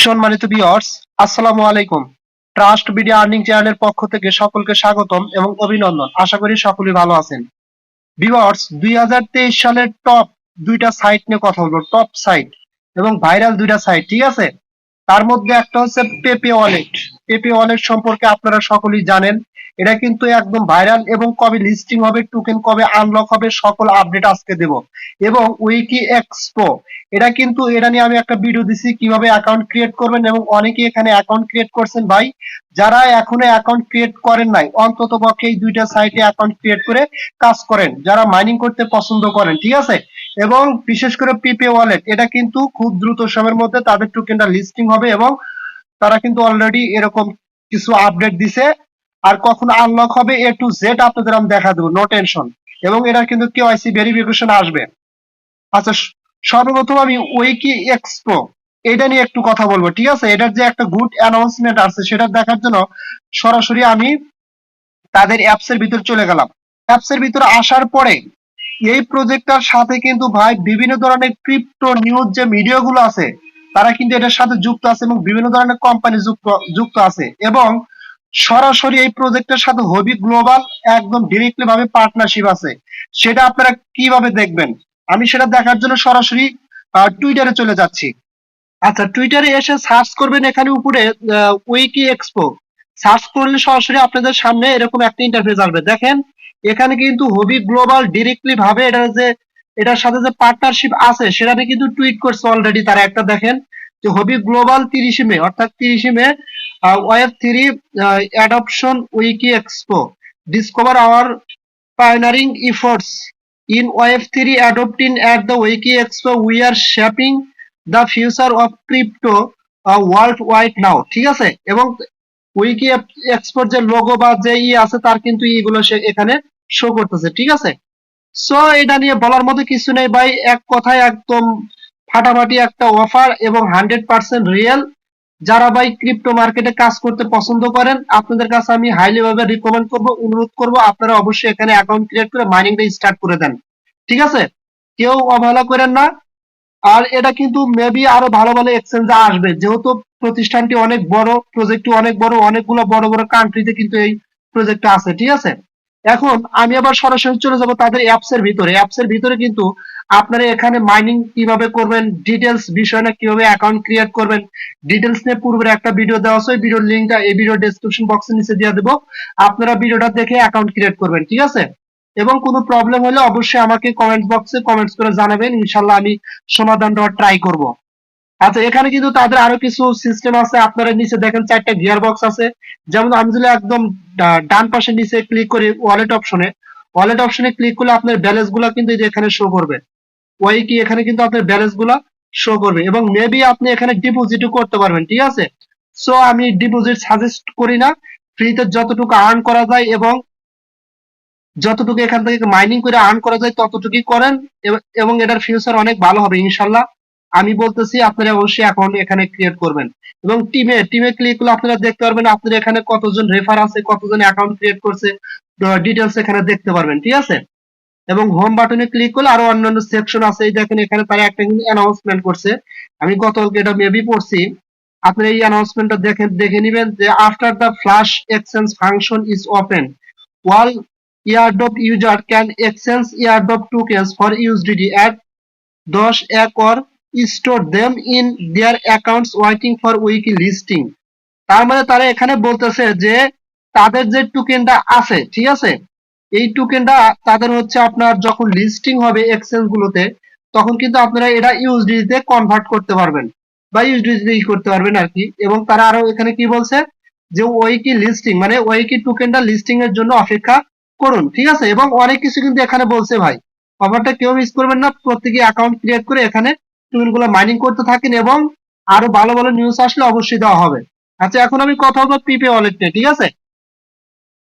সম্মানিত ভিউয়ার্স, আসসালামু আলাইকুম। ট্রাস্ট ভিডিও আর্নিং চ্যানেলের পক্ষ থেকে সকলকে স্বাগতম এবং অভিনন্দন। আশা করি সকলেই ভালো আছেন। ভিউয়ার্স, 2023 সালের টপ দুইটা সাইট নিয়ে কথা বলবো, টপ সাইট এবং ভাইরাল দুইটা সাইট, ঠিক আছে? তার মধ্যে একটা হচ্ছে পেপে ওয়ালেট। পেপে ওয়ালেট সম্পর্কে আপনারা সকলেই জানেন। এটা কিন্তু একদম ভাইরাল এবং কবে লিস্টিং হবে, টোকেন কবে আনলক হবে, সকল আপডেট আজকে দেব। এবং উইকি এক্সপো, এটা নিয়ে আমি একটা ভিডিও দিছি কিভাবে অ্যাকাউন্ট ক্রিয়েট করবেন, এবং অনেকে এখানে অ্যাকাউন্ট ক্রিয়েট করছেন ভাই। যারা এখনো অ্যাকাউন্ট ক্রিয়েট করেন নাই, অন্তত পক্ষে এই দুইটা সাইটে অ্যাকাউন্ট ক্রিয়েট করে কাজ করেন, যারা মাইনিং করতে পছন্দ করেন, ঠিক আছে? এবং বিশেষ করে পেপে ওয়ালেট, এটা কিন্তু খুব দ্রুত সময়ের মধ্যে তাদের টোকেনটা লিস্টিং হবে এবং তারা কিন্তু অলরেডি এরকম কিছু আপডেট দিছে। আর কখন আনলক হবে এ টু জেড আপনাদের আমি দেখা দেবো, নো টেনশন। এবং এটার কিন্তু কেওয়াইসি ভেরিফিকেশন আসবে। আচ্ছা, সর্বপ্রথম আমি উইকি এক্সপো এটা নিয়ে একটু কথা বলবো, ঠিক আছে? এটার যে একটা গুড অ্যানাউন্সমেন্ট আছে সেটা দেখার জন্য সরাসরি আমি তাদের অ্যাপস এর ভিতর চলে গেলাম। অ্যাপস এর ভিতরে আসার পরে এই প্রজেক্টটার সাথে কিন্তু ভাই বিভিন্ন ধরনের ক্রিপ্টো নিউজ যে মিডিয়া গুলো আছে তারা কিন্তু এটার সাথে যুক্ত আছে এবং বিভিন্ন ধরনের কোম্পানি যুক্ত আছে। এবং সরাসরি এই প্রজেক্টের সাথে হবি গ্লোবাল একদম ডিরেক্টলি ভাবে পার্টনারশিপ আছে। সেটা আপনারা কিভাবে দেখবেন আমি সেটা দেখার জন্য সরাসরি টুইটারে চলে যাচ্ছি। আচ্ছা, টুইটারে এসে সার্চ করবেন, এখানে উপরে উইকি এক্সপো সার্চ করলে সরাসরি আপনাদের সামনে এরকম একটা ইন্টারফেস আসবে। দেখেন এখানে কিন্তু হবি গ্লোবাল ডিরেক্টলি ভাবে এটার সাথে যে পার্টনারশিপ আছে সেটা কিন্তু টুইট করছে অলরেডি তারা একটা। দেখেন যে হবি গ্লোবাল 30 মে, অর্থাৎ 30 May, web 3 adoption wiki expo discover our pioneering efforts in Web3 adopting at the WikiEXPO. We are shaping the future of crypto worldwide now. ঠিক আছে? এবং উইকি এক্সপোর যে লোগো বা যে আছে তার কিন্তু এগুলো এখানে শো করতেছে, ঠিক আছে? সো এটা নিয়ে বলার মতো কিছু নেই ভাই, এক কথায় একদম ফাটাফাটি একটা অফার এবং 100% রিয়েল। যারা ভাই ক্রিপ্টো মার্কেটে কাজ করতে পছন্দ করেন আপনাদের কাছে আমি হাইলি ভাবে রিকমেন্ড করব, অনুরোধ করব আপনারা অবশ্যই এখানে অ্যাকাউন্ট ক্রিয়েট করে মাইনিংটা স্টার্ট করে দেন, ঠিক আছে? কেউ অবহেলা করেন না। আর এটা কিন্তু মেবি আরো ভালো ভালো এক্সচেঞ্জে আসবে, যেহেতু প্রতিষ্ঠানটি অনেক বড়, প্রজেক্টটি অনেক বড়, অনেকগুলো বড় বড় কান্ট্রিতে কিন্তু এই প্রজেক্টটা আছে, ঠিক আছে? এখন আমি আবার সরাসরি চলে যাব তাদের অ্যাপস এর ভিতরে। অ্যাপস এর ভিতরে কিন্তু আপনারা এখানে মাইনিং কিভাবে করবেন, ডিটেলস বিষয় না কিভাবে অ্যাকাউন্ট ক্রিয়েট করবেন, ডিটেলস নিয়ে পূর্বের একটা ভিডিও দেওয়া আছে, ওই ভিডিওর লিংকটা এই ভিডিও ডেসক্রিপশন বক্সের নিচে দিয়ে দেবো। আপনারা ভিডিওটা দেখে অ্যাকাউন্ট ক্রিয়েট করবেন, ঠিক আছে? এবং কোনো প্রবলেম হলে অবশ্যই আমাকে কমেন্ট বক্সে কমেন্টস করে জানাবেন, ইনশাল্লাহ আমি সমাধান দেওয়ার ট্রাই করব। আচ্ছা, এখানে কিন্তু তাদের আরো কিছু সিস্টেম আছে। আপনারা নিচে দেখেন 4টা গিয়ার বক্স আছে। যেমন আমি যদি একদম ডান পাশে নিচে ক্লিক করি ওয়ালেট অপশনে ক্লিক করলে আপনার ব্যালেন্স গুলা কিন্তু এই যে এখানে শো করবে। ওই কি এখানে কিন্তু আপনার ব্যালেন্স গুলা শো করবে এবং মেবি আপনি এখানে ডিপোজিটও করতে পারবেন, ঠিক আছে? সো আমি ডিপোজিট সাজেস্ট করি না। ফ্রিতে যতটুকু আর্ন করা যায় এবং যতটুকু এখান থেকে মাইনিং করে আর্ন করা যায় ততটুকুই করেন এবং এটার ফিউচার অনেক ভালো হবে ইনশাল্লাহ। আমি বলতেছি আপনারা অবশ্যই অ্যাকাউন্ট এখানে ক্রিয়েট করবেন এবং টিমে ক্লিক করলে আপনারা দেখতে পারবেন আপনার এখানে কতজন রেফার আছে, কতজন অ্যাকাউন্ট ক্রিয়েট করছে, ডিটেলস এখানে দেখতে পারবেন, ঠিক আছে? এবং হোম বাটনে ক্লিক করলে আরো অন্যান্য সেকশন আছে। এই দেখেন এখানে তারা একটা অ্যানাউন্সমেন্ট করছে, আমি গতকালকে এটা মেবি পড়ছি। আপনারা এই অ্যানাউন্সমেন্টটা দেখে নেবেন যে after the flash exchange function is open, wall Airdrop user can exchange Airdrop tokens for USDT at 10 or store them in their accounts waiting for wiki listing. তার মানে তারা এখানে বলতেছে যে তাদের যে টোকেনটা আছে, ঠিক আছে, এই টোকেনটা তাদের হচ্ছে আপনার যখন লিস্টিং হবে এক্সচেঞ্জ গুলোতে তখন কিন্তু আপনারা এটা ইউএসডি তে কনভার্ট করতে পারবেন বা ইউএসডি করতে পারবেন আর কি। এবং তারা আরো এখানে কি বলছে যে ওইকি লিস্টিং মানে ওইকি টোকেনটা লিস্টিং এর জন্য অপেক্ষা করুন, ঠিক আছে? এবং অনেক কিছু কিন্তু এখানে বলছে ভাই, অফারটা কেউ মিস করবেন না, প্রত্যেকে অ্যাকাউন্ট ক্রিয়েট করে এখানে টোকেন গুলো মাইনিং করতে থাকেন এবং আরো ভালো ভালো নিউজ আসলে অবশ্যই দেওয়া হবে। আচ্ছা, এখন আমি কথা বলবো পিপে ওয়ালেট নিয়ে, ঠিক আছে?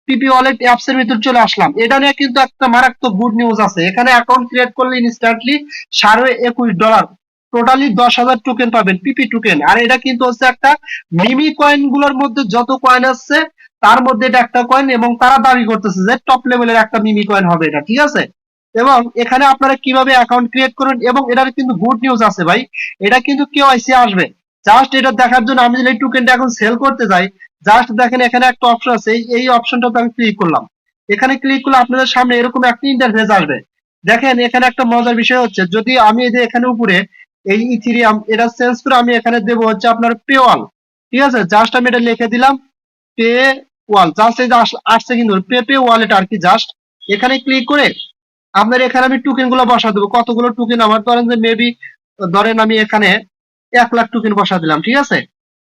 পিপি ওয়ালেট অ্যাপস এর ভিতর চলে আসলাম। এটা নিয়ে কিন্তু একটা মারাত্মক গুড নিউজ আছে। এখানে অ্যাকাউন্ট ক্রিয়েট করলে ইনস্ট্যান্টলি $21.5 টোটালি 10,000 টোকেন পাবেন, পিপি টোকেন। আর এটা কিন্তু হচ্ছে একটা মিমি কয়েন গুলোর মধ্যে যত কয়েন আছে তার মধ্যে এটা একটা কয়েন এবং তারা দাবি করতেছে যে টপ লেভেলের একটা মিমি কয়েন হবে এটা, ঠিক আছে? এবং এখানে আপনারা কিভাবে অ্যাকাউন্ট ক্রিয়েট করুন এবং এটার কিন্তু গুড নিউজ আছে ভাই, এটা কিন্তু কেওয়াইসি আসবে। জাস্ট এটা দেখার জন্য আমি যদি এই টোকেনটা এখন সেল করতে যাই, জাস্ট দেখেন এখানে একটা অপশন আছে, এই অপশনটাতে আমি ক্লিক করলাম। এখানে ক্লিক করলে আপনাদের সামনে এরকম একটা ইন্টারফেস আসবে। দেখেন এখানে একটা মজার বিষয় হচ্ছে, যদি আমি এই যে এখানে উপরে এই ইথিরিয়াম এটা চেঞ্জ করে আমি এখানে দেবো হচ্ছে আপনার পেওয়াল, ঠিক আছে, জাস্ট আমি এটা লিখে দিলাম পে ওয়াল, জাস্ট এই যে আসছে কিন্তু পেপে ওয়ালেট আর কি। জাস্ট এখানে ক্লিক করে আপনার এখানে আমি টোকেন গুলো বসা দেবো, কতগুলো টোকেন আমার ধরেন যে মেবি ধরেন আমি এখানে 1 লাখ টোকেন বসা দিলাম, ঠিক আছে।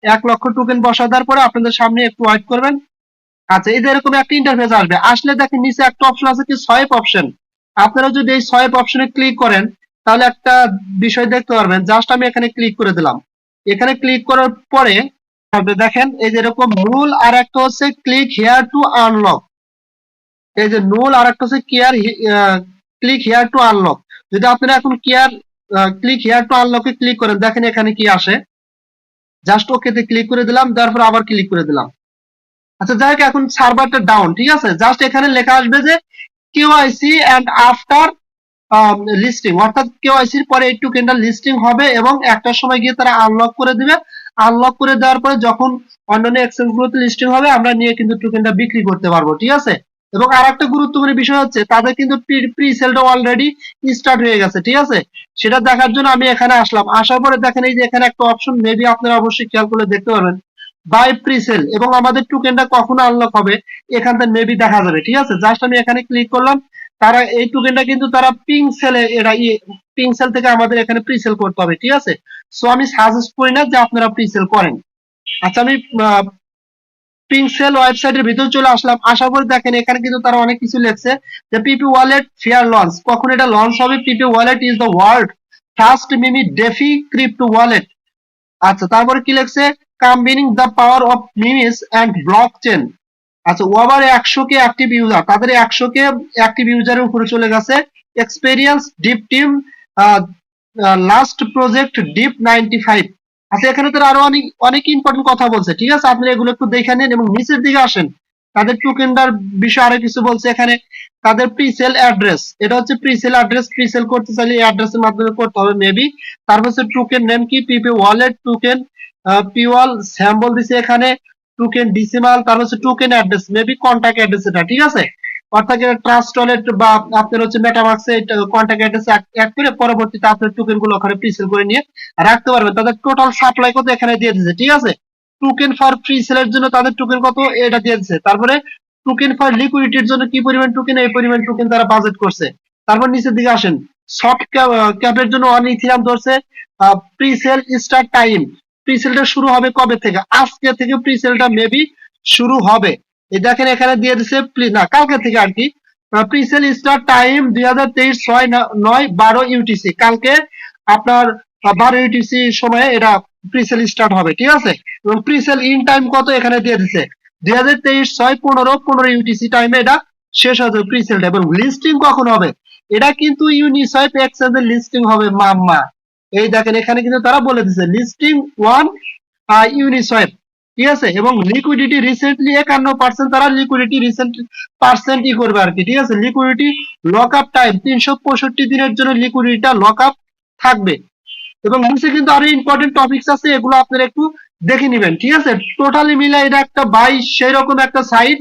1 লক্ষ টোকেন বসা দেওয়ার পরে আপনাদের সামনে একটু ওয়েট করবেন। আচ্ছা, এই যে এরকম একটা ইন্টারফেস আসবে, আসলে দেখেন নিচে একটা অপশন আছে কি সোয়াইপ অপশন। আপনারা যদি এই সোয়াইপ অপশনে ক্লিক করেন তাহলে একটা বিষয় দেখতে পারবেন। জাস্ট আমি এখানে ক্লিক করে দিলাম। এখানে ক্লিক করার পরে দেখেন এই যে এরকম রুল, আর একটা হচ্ছে ক্লিক হিয়ার টু আনলক। এই যে নুল, আর একটা হচ্ছে ক্লিক হিয়ার টু আনলক। যদি আপনারা এখন ক্লিক হিয়ার টু আনলকে ক্লিক করেন, দেখেন এখানে কি আসে। জাস্ট ওকেতে ক্লিক করে দিলাম, তারপর আবার ক্লিক করে দিলাম। আচ্ছা যাই হোক, এখন সার্ভারটা ডাউন, ঠিক আছে। জাস্ট এখানে লেখা আসবে যে কেওয়াইসি এন্ড আফটার লিস্টিং, অর্থাৎ কেওয়াইসির পরে এই টোকেনটা লিস্টিং হবে এবং একটার সময় গিয়ে তারা আনলক করে দিবে। আনলক করে দেওয়ার পরে যখন অন্যান্য এক্সচেঞ্জ গুলোতে লিস্টিং হবে আমরা নিয়ে কিন্তু টোকেনটা বিক্রি করতে পারবো, ঠিক আছে। এবং আরেকটা গুরুত্বপূর্ণ বিষয় হচ্ছে তাদের কিন্তু প্রি সেলটা অলরেডি স্টার্ট হয়ে গেছে, ঠিক আছে। সেটা দেখার জন্য আমি এখানে আসলাম। আসার পরে দেখেন এই যে এখানে একটা অপশন, মেবি আপনারা অবশ্যই খেয়াল করলে দেখতে পারবেন, বাই প্রি সেল, এবং আমাদের টোকেনটা কখন আনলক হবে এখান থেকে মেবি দেখা যাবে, ঠিক আছে। জাস্ট আমি এখানে ক্লিক করলাম। তারা এই টোকেনটা কিন্তু তারা পিং সেলে পিং সেল থেকে আমাদের এখানে প্রি সেল করতে হবে, ঠিক আছে। সো আমি সাজেস্ট করি না যে আপনারা প্রি সেল করেন। আচ্ছা, আমি পিং সেল ওয়েবসাইটের ভিতরে চলে আসলাম। আসার পর দেখেন এখানে কিন্তু তারা অনেক কিছু লিখছে যে পিপি ওয়ালেট ফেয়ার লঞ্চ, কখন এটা লঞ্চ হবে। PP wallet is the world first meme DeFi crypto wallet. আচ্ছা, তারপরে কি লিখছে, combining the power of memes and blockchain. আচ্ছা, ওভার 100 কে অ্যাক্টিভ ইউজার, তাদের 100 কে অ্যাক্টিভ ইউজারের উপরে চলে গেছে। Experience deep team last project deep 95। আচ্ছা, এখানে তো আরো অনেক অনেক ইম্পর্টেন্ট কথা বলছে, ঠিক আছে। আপনি এগুলো একটু দেখে নিন এবং নিচের দিকে আসেন। তাদের টোকেনটার বিষয়ে আরো কিছু বলছে এখানে। তাদের প্রিসেল অ্যাড্রেস, এটা হচ্ছে প্রিসেল অ্যাড্রেস, প্রিসেল করতে চাইলে এই অ্যাড্রেসের মাধ্যমে করতে হবে মেবি। তারপর হচ্ছে টোকেন নেম কি, পিপি ওয়ালেট টোকেন পিওয়াল স্যাম্বল দিছে এখানে, টোকেন ডিসিমাল, তারপর হচ্ছে token address, maybe contact address এটা, ঠিক আছে। অর্থাৎ ট্রাস্ট ওয়ালেট বা আপনার হচ্ছে মেটামাক্সে কন্টাক্ট অ্যাড্রেস অ্যাড করে পরবর্তীতে আপনার টোকেন গুলো ওখানে প্রিসেল করে নিয়ে রাখতে পারবেন। তাদের টোটাল সাপ্লাই কত এখানে দিয়ে দিয়েছে, ঠিক আছে। টোকেন ফর ফ্রি সেলের জন্য তাদের টোকেন কত এটা দিয়ে দিয়েছে। তারপরে টোকেন ফর লিকুইডিটির জন্য কি পরিমাণ টোকেন, এই পরিমাণ টোকেন তারা বাজেট করছে। তারপর নিচের দিকে আসেন, সফট ক্যাপের জন্য 1 ইথিরিয়াম ধরছে। প্রি সেল স্টার্ট টাইম, প্রি সেলটা শুরু হবে কবে থেকে, আজকে থেকে প্রি সেলটা মেবি শুরু হবে। এই দেখেন এখানে দিয়ে দিছে না কালকে থেকে আর কি। Pre sale start time 2023 6/9/12 UTC, কালকে আপনার 12 ইউটিসি সময়ে এটা প্রি সেল স্টার্ট হবে, ঠিক আছে। এবং প্রি সেল ইন টাইম কত এখানে দিয়ে দিছে 2023 6/15 ইউটিসি টাইমে এটা শেষ হবে প্রি সেলটা। এবং লিস্টিং কখন হবে, এটা কিন্তু ইউনিসয়েপ এক্সচেঞ্জের লিস্টিং হবে মাম্মা। এই দেখেন এখানে কিন্তু তারা বলে দিছে লিস্টিং 1 ইউনিসয়েপ, ঠিক আছে। এবং লিকুইডিটি রিসেন্টলি 51% তারা লিকুইডিটি রিসেন্ট পার্সেন্ট ই করবে আর কি, ঠিক আছে। লিকুইডিটি লক আপ টাইম 365 দিনের জন্য লিকুইডিটিটা লক আপ থাকবে। এবং নিচে কিন্তু আরো ইম্পর্টেন্ট টপিকস আছে, এগুলো আপনারা একটু দেখে নেবেন, ঠিক আছে। টোটালি মিলে এটা একটা বাই সেই রকম একটা সাইট,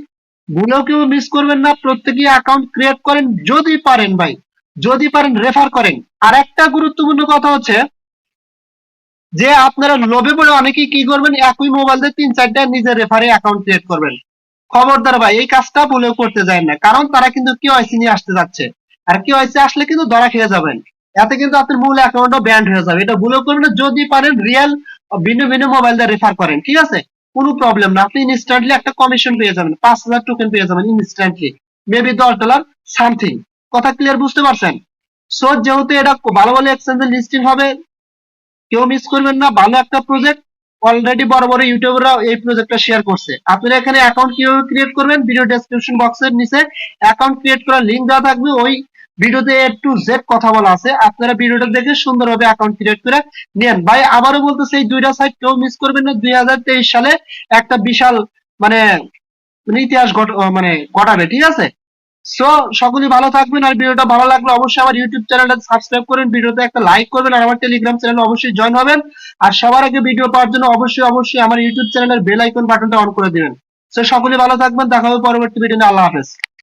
ভুলেও কেউ মিস করবেন না। প্রত্যেকেই অ্যাকাউন্ট ক্রিয়েট করেন যদি পারেন ভাই, যদি পারেন রেফার করেন। আর একটা গুরুত্বপূর্ণ কথা হচ্ছে যে আপনারা লোভে পড়ে অনেকেই কি করবেন, একই মোবাইল দিয়ে 3-4টা নিজের রেফারে অ্যাকাউন্ট ক্রিয়েট করবেন। খবরদার ভাই, এই কাজটা ভুলেও করতে যায় না, কারণ তারা কিন্তু কেওয়াইসি নিয়ে আসতে যাচ্ছে। আর কেওয়াইসি আসলে কিন্তু ধরা খেয়ে যাবেন, এতে কিন্তু আপনার মূল অ্যাকাউন্টও ব্যান্ড হয়ে যাবে। এটা ভুলেও করবেন না। যদি পারেন রিয়েল ভিন্ন ভিন্ন মোবাইল দিয়ে রেফার করেন, ঠিক আছে, কোনো প্রবলেম না। আপনি ইনস্ট্যান্টলি একটা কমিশন পেয়ে যাবেন, 5000 টোকেন পেয়ে যাবেন ইনস্ট্যান্টলি, মেবি $10 সামথিং। কথা ক্লিয়ার বুঝতে পারছেন? সো যেহেতু এটা ভালো ভালো এক্সচেঞ্জে লিস্টিং হবে, কেউ মিস করবেন না। ভালো একটা প্রজেক্ট, অলরেডি বড় বড় ইউটিউবাররা এই প্রজেক্টটা শেয়ার করছে। আপনারা এখানে অ্যাকাউন্ট কিভাবে ক্রিয়েট করবেন, ভিডিও ডেসক্রিপশন বক্সের নিচে অ্যাকাউন্ট ক্রিয়েট করার লিংক দেওয়া থাকবে। ওই ভিডিওতে A to Z কথা বলা আছে, আপনারা ভিডিওটা দেখে সুন্দরভাবে অ্যাকাউন্ট ক্রিয়েট করে নেন। ভাই আবারও বলতেছে এই দুইটা সাইট কেউ মিস করবেন না। 2023 সালে একটা বিশাল মানে ইতিহাস ঘটাবে, ঠিক আছে। সো সকলেই ভালো থাকবেন, আর ভিডিওটা ভালো লাগলে অবশ্যই আমার ইউটিউব চ্যানেলটা সাবস্ক্রাইব করবেন, ভিডিওতে একটা লাইক করবেন, আর আমার টেলিগ্রাম চ্যানেলে অবশ্যই জয়েন হবেন। আর সবার আগে ভিডিও পাওয়ার জন্য অবশ্যই আমার ইউটিউব চ্যানেলের বেল আইকন বাটনটা অন করে দিবেন। সো সকলেই ভালো থাকবেন, দেখা হবে পরবর্তী ভিডিওতে। আল্লাহ হাফেজ।